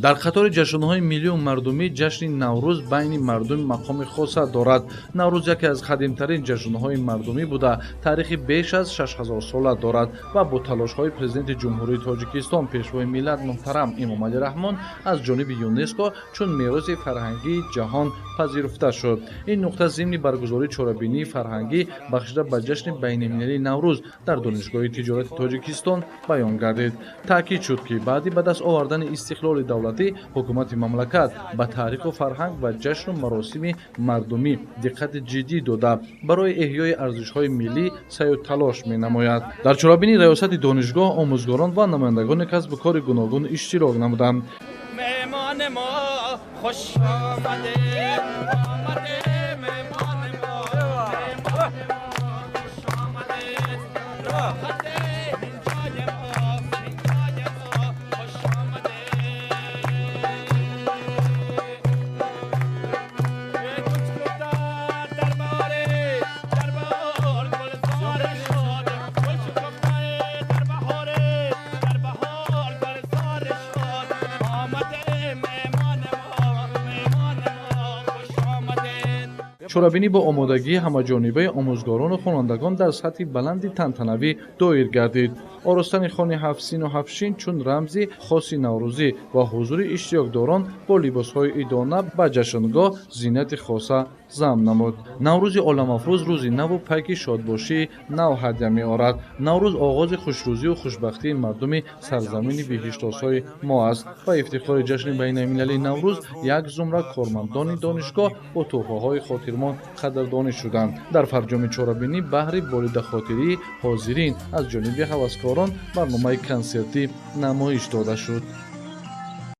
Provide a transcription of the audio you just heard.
дар қатори ҷашнҳои миллию мардумӣ ҷашни наврӯз байни мардум мақоми хоса дорад. Наврӯз яке аз қадимтарин ҷашнҳои мардумӣ буда таърихи беш аз 6000 сола дорад ва бо талошҳои президенти ҷумҳурии Тоҷикистон пешвои миллат муҳтарам Эмомалӣ Раҳмон аз ҷониби ЮНЕСКО чун мероси фарҳангии ҷаҳон пазируфта шуд. Ин нуқта зимни баргузории чорабинии фарҳангӣ бахшида ба ҷашни байнимилалии Наврӯз дар Донишгоҳи тиҷорати Тоҷикистон баён гардид. Таъкид шуд, ки баъди ба даст овардани истиқлоли давлатӣ ҳукумати мамлакат ба таъриху фарҳанг ва ҷашну маросими мардумӣ диққати ҷиддӣ дода барои эҳёи арзишҳои миллӣ саю талош менамояд. Дар чорабинии раёсати донишгоҳ омӯзгорон ва намояндагони касбу кори гуногун иштирок намуданд. чорабинӣ бо омодагии ҳамаҷонибаи омӯзгорону хонандагон дар сатҳи баланди тантанавӣ доир гардид. оростани хони ҳафтсину ҳафтшин чун рамзи хоси наврӯзӣ ва ҳузури иштирокдорон бо либосҳои идона ба ҷашнгоҳ зиннати хоса замъ намуд. наврӯзи оламафрӯз рӯзи наву пайки шодбошии нав ҳадя меорад. наврӯз оғози хушрӯзию хушбахтии мардуми сарзамини биҳиштосҳои мо аст. ба ифтихори ҷашни байналмилалии наврӯз як зумра кормандони донишгоҳ бо тӯҳфаҳои хотирмон қадрдонӣ шуданд. дар фарҷоми чорабинӣ баҳри болидахотирии ҳозирин аз ҷониби ҳаваскорон барномаи консертӣ намоиш дода шуд.